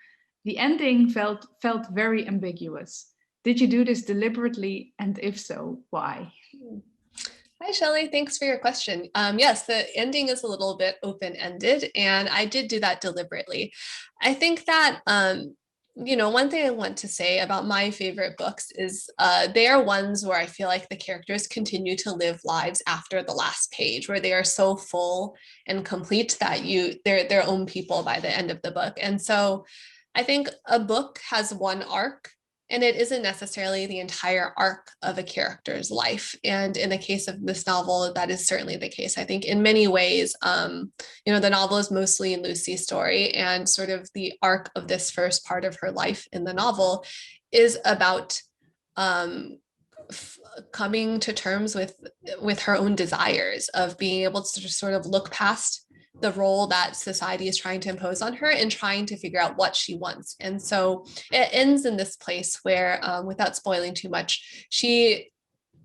The ending felt very ambiguous. Did you do this deliberately? And if so, why? Hi, Shelley. Thanks for your question. Yes, the ending is a little bit open-ended, and I did do that deliberately. I think that, one thing I want to say about my favorite books is they are ones where I feel like the characters continue to live lives after the last page, where they are so full and complete that they're their own people by the end of the book. And so I think a book has one arc, and it isn't necessarily the entire arc of a character's life. And in the case of this novel, that is certainly the case. I think in many ways, the novel is mostly Lucy's story, and sort of the arc of this first part of her life in the novel is about coming to terms with her own desires, of being able to just sort of look past the role that society is trying to impose on her and trying to figure out what she wants. And so it ends in this place where, without spoiling too much, she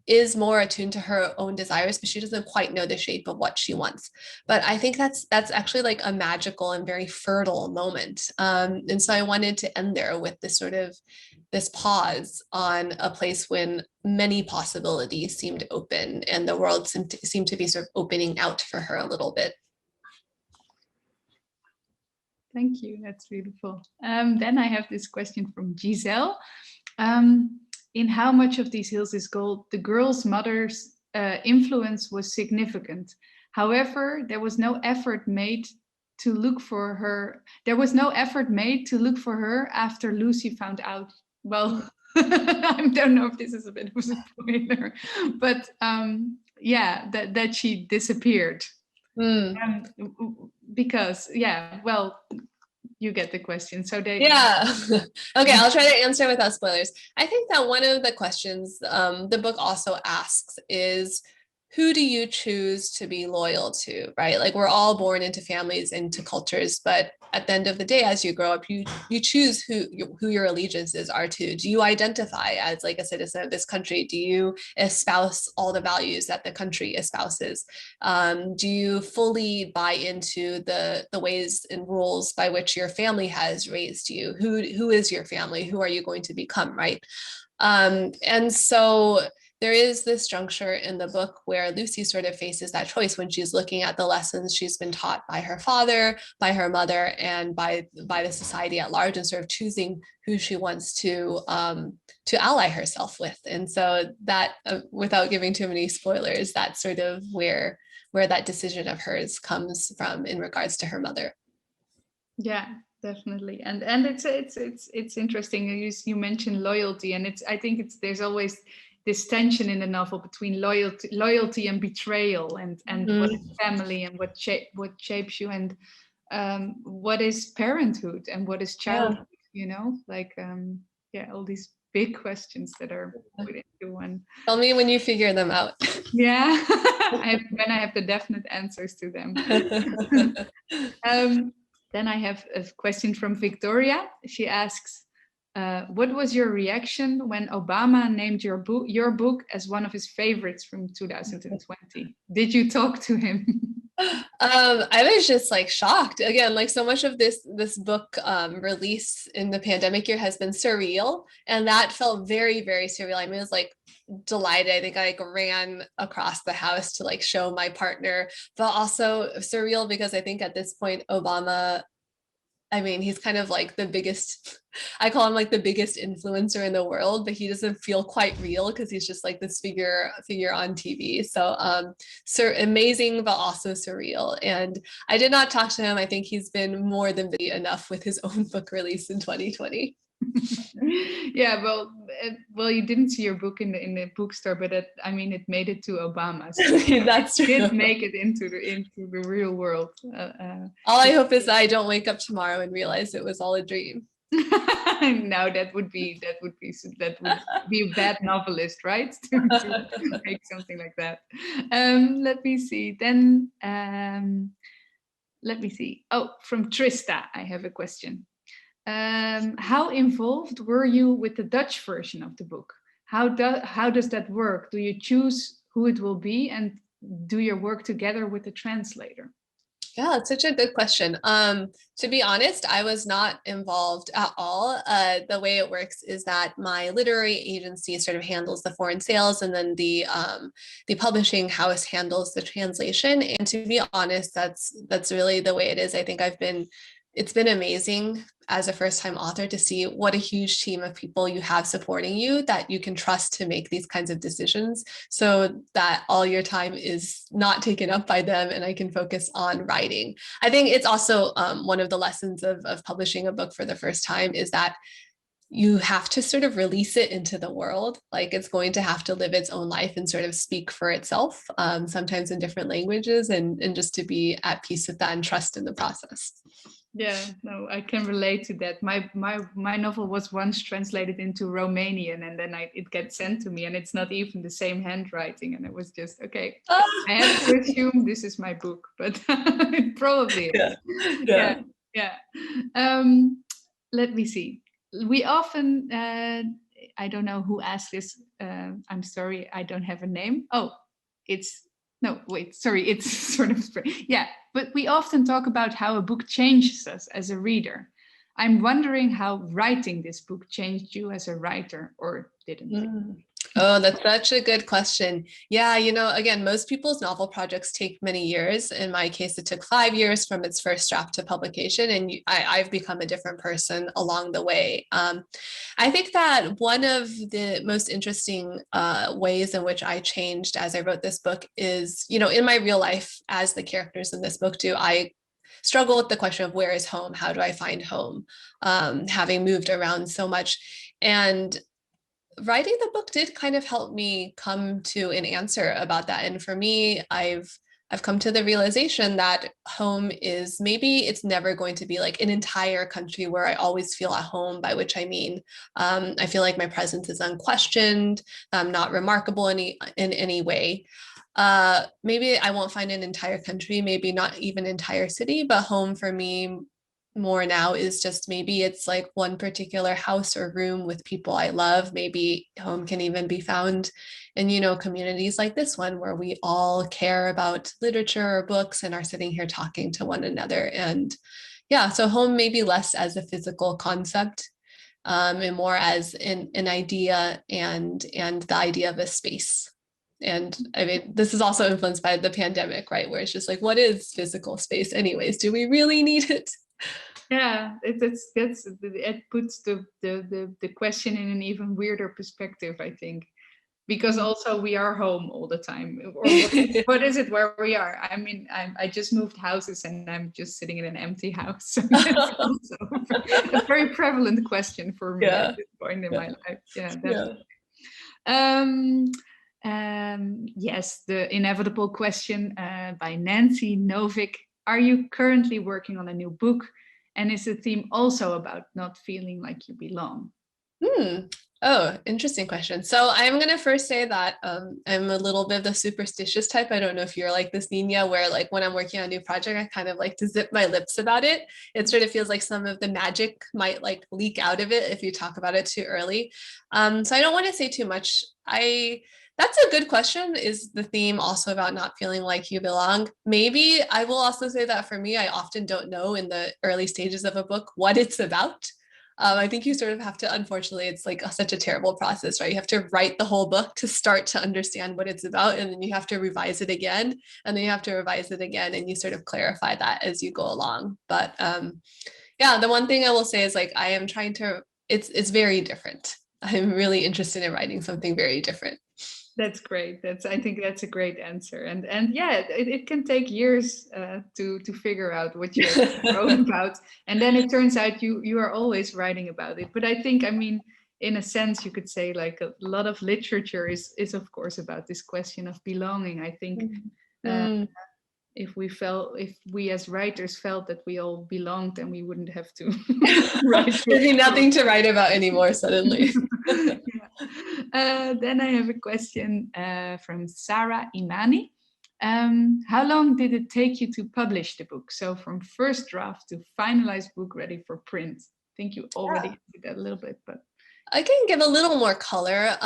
is more attuned to her own desires, but she doesn't quite know the shape of what she wants. But I think that's actually like a magical and very fertile moment. And so I wanted to end there with this pause on a place when many possibilities seemed open and the world seemed to be sort of opening out for her a little bit. Thank you. That's beautiful. Then I have this question from Giselle. In how much of These Hills is Gold, the girl's mother's influence was significant. However, there was no effort made to look for her. There was no effort made to look for her after Lucy found out. Well, I don't know if this is a bit of a spoiler, but that she disappeared. Because you get the question. So okay, I'll try to answer without spoilers. I think that one of the questions the book also asks is, who do you choose to be loyal to, right? Like, we're all born into families, into cultures, but at the end of the day, as you grow up, you choose who your allegiances are to. Do you identify as like a citizen of this country? Do you espouse all the values that the country espouses? Do you fully buy into the ways and rules by which your family has raised you? Who is your family? Who are you going to become, right? And so there is this juncture in the book where Lucy sort of faces that choice when she's looking at the lessons she's been taught by her father, by her mother, and by the society at large, and sort of choosing who she wants to ally herself with. And so that, without giving too many spoilers, that's sort of where that decision of hers comes from in regards to her mother. Yeah, definitely. And it's interesting. You mentioned loyalty, and I think there's always this tension in the novel between loyalty and betrayal, and what is family, and what shapes you, and what is parenthood, and what is childhood, all these big questions that are put into one. Tell me when you figure them out. Yeah, when I have the definite answers to them. Then I have a question from Victoria. She asks, what was your reaction when Obama named your book as one of his favorites from 2020? Did you talk to him? I was just like shocked. Again, like, so much of this book release in the pandemic year has been surreal, and that felt very, very surreal. I mean, it was like delighted. I think I like ran across the house to like show my partner, but also surreal because I think at this point Obama, I mean, he's kind of like the biggest, I call him like the biggest influencer in the world, but he doesn't feel quite real because he's just like this figure on TV. So amazing, but also surreal. And I did not talk to him. I think he's been more than busy enough with his own book release in 2020. Yeah, well, you didn't see your book in the bookstore, but I mean, it made it to Obama, so That's it true. did make it into the real world. All I hope is that I don't wake up tomorrow and realize it was all a dream. No, that would be a bad novelist, right? To make something like that. Let me see. Then let me see. Oh, from Trista, I have a question. How involved were you with the Dutch version of the book? How does that work? Do you choose who it will be, and do you work together with the translator? Yeah, it's such a good question. To be honest, I was not involved at all. The way it works is that my literary agency sort of handles the foreign sales, and then the publishing house handles the translation. And to be honest, that's really the way it is. I think it's been amazing as a first-time author to see what a huge team of people you have supporting you that you can trust to make these kinds of decisions, so that all your time is not taken up by them and I can focus on writing. I think it's also one of the lessons of publishing a book for the first time is that you have to sort of release it into the world. Like, it's going to have to live its own life and sort of speak for itself, sometimes in different languages, and just to be at peace with that and trust in the process. Yeah, no, I can relate to that. My novel was once translated into Romanian, and then it gets sent to me, and it's not even the same handwriting, and it was just okay. I have to assume this is my book, but it probably is. Yeah. Yeah. Let me see. We often, I don't know who asked this. I'm sorry, I don't have a name. Oh, it's no, wait, sorry, it's sort of, yeah, but we often talk about how a book changes us as a reader. I'm wondering how writing this book changed you as a writer, or didn't it? Oh, that's such a good question. Yeah, again, most people's novel projects take many years. In my case, it took 5 years from its first draft to publication, and I've become a different person along the way. I think that one of the most interesting ways in which I changed as I wrote this book is, in my real life, as the characters in this book do, I struggle with the question of where is home? How do I find home? Having moved around so much. And writing the book did kind of help me come to an answer about that. And for me, I've come to the realization that home is, maybe it's never going to be like an entire country where I always feel at home, by which I mean, I feel like my presence is unquestioned, not remarkable in any way. Maybe I won't find an entire country, maybe not even entire city, but home for me more now is just, maybe it's like one particular house or room with people I love. Maybe home can even be found in, communities like this one, where we all care about literature or books and are sitting here talking to one another. And yeah, so home maybe less as a physical concept, and more as an idea, and the idea of a space. And I mean, this is also influenced by the pandemic, right? Where it's just like, what is physical space anyways? Do we really need it? Yeah, it puts the question in an even weirder perspective, I think, because also we are home all the time. Or what is it where we are? I mean, I just moved houses and I'm just sitting in an empty house. So that's also a very prevalent question for me at this point in my life. Yeah, definitely. Yes, the inevitable question by Nancy Novik. Are you currently working on a new book? And is the theme also about not feeling like you belong? Oh, interesting question. So I'm going to first say that I'm a little bit of the superstitious type. I don't know if you're like this, Niña, where like when I'm working on a new project, I kind of like to zip my lips about it. It sort of feels like some of the magic might like leak out of it if you talk about it too early. So I don't want to say too much. That's a good question. Is the theme also about not feeling like you belong? Maybe. I will also say that for me, I often don't know in the early stages of a book what it's about. I think you sort of have to, unfortunately, it's like such a terrible process, right? You have to write the whole book to start to understand what it's about, and then you have to revise it again, and then you have to revise it again, and you sort of clarify that as you go along. But yeah, the one thing I will say is like, I am trying to, it's very different. I'm really interested in writing something very different. That's great. I think that's a great answer. And yeah, it can take years to figure out what you wrote about, and then it turns out you are always writing about it. But I think, I mean, in a sense, you could say like a lot of literature is of course about this question of belonging. I think uh, Mm. if we as writers felt that we all belonged, then we wouldn't have to write There'd be books. nothing to write about anymore suddenly. Yeah. Then I have a question from Sarah Imani. How long did it take you to publish the book? So from first draft to finalized book ready for print. I think you already did that a little bit, but I can give a little more color.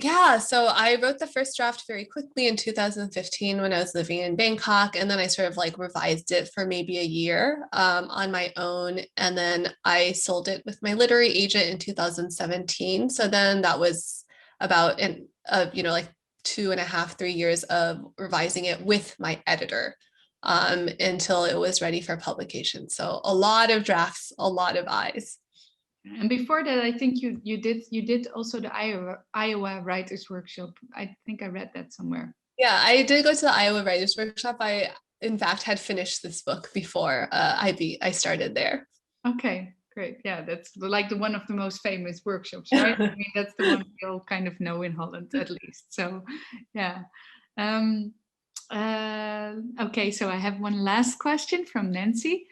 Yeah, so I wrote the first draft very quickly in 2015 when I was living in Bangkok, and then I sort of like revised it for maybe a year on my own, and then I sold it with my literary agent in 2017. So then that was about like 2.5, 3 years of revising it with my editor until it was ready for publication. So a lot of drafts, a lot of eyes. and before that, I think you did also the Iowa Writers Workshop. I think I read that somewhere. Yeah, I did go to the Iowa Writers Workshop. I, in fact, had finished this book before I started there. Okay, great. Yeah, that's like the one of the most famous workshops, right? I mean, that's the one we all kind of know in Holland, at least. So, yeah. Okay, so I have one last question from Nancy.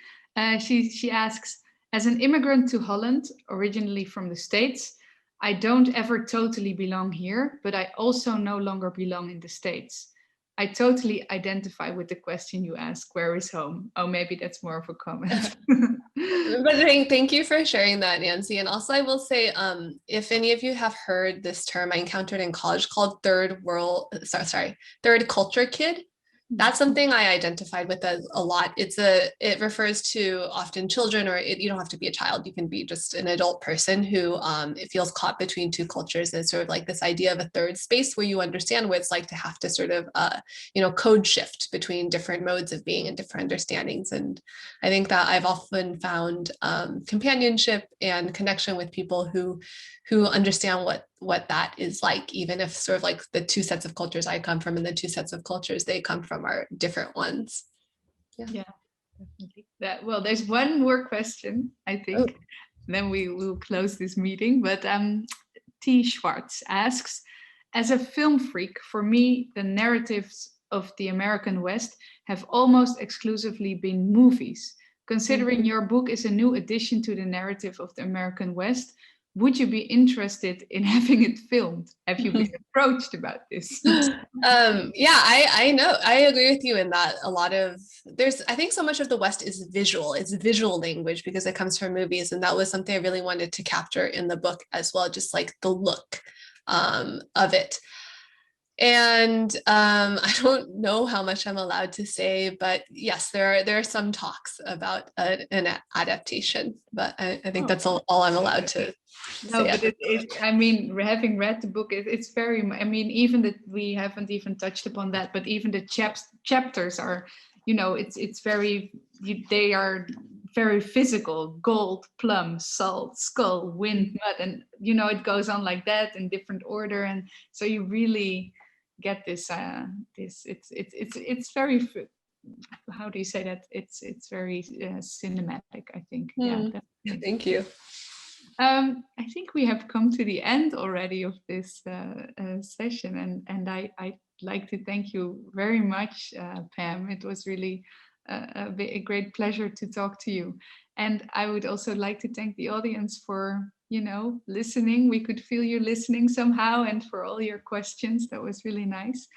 She asks, as an immigrant to Holland, originally from the States, I don't ever totally belong here, but I also no longer belong in the States. I totally identify with the question you ask, where is home? Oh, maybe that's more of a comment. But thank you for sharing that, Nancy. And also, I will say, if any of you have heard this term I encountered in college called third culture kid, that's something I identified with a lot. It refers to often children, or you don't have to be a child. You can be just an adult person who it feels caught between two cultures. And sort of like this idea of a third space where you understand what it's like to have to sort of, code shift between different modes of being and different understandings. And I think that I've often found companionship and connection with people who understand what that is like, even if sort of like the two sets of cultures I come from and the two sets of cultures they come from are different ones. Yeah, definitely. Well, there's one more question, I think. Oh. Then we will close this meeting. But T. Schwartz asks, as a film freak, for me, the narratives of the American West have almost exclusively been movies. Considering your book is a new addition to the narrative of the American West, would you be interested in having it filmed? Have you been approached about this? Yeah, I know. I agree with you in that I think so much of the West is visual. It's visual language because it comes from movies. And that was something I really wanted to capture in the book as well, just like the look of it. And I don't know how much I'm allowed to say, but yes, there are some talks about an adaptation, but I think that's all I'm allowed to No, say. but I mean, having read the book, it's very, I mean, even that we haven't even touched upon that, but even the chapters are, it's very, they are very physical: gold, plum, salt, skull, wind, mud, and it goes on like that in different order, and so you really get this it's very, how do you say that, it's very cinematic, I think. Yeah, Thank you. I think we have come to the end already of this session, and I'd like to thank you very much, Pam. It was really a great pleasure to talk to you. And I would also like to thank the audience for, listening. We could feel you listening somehow, and for all your questions. That was really nice.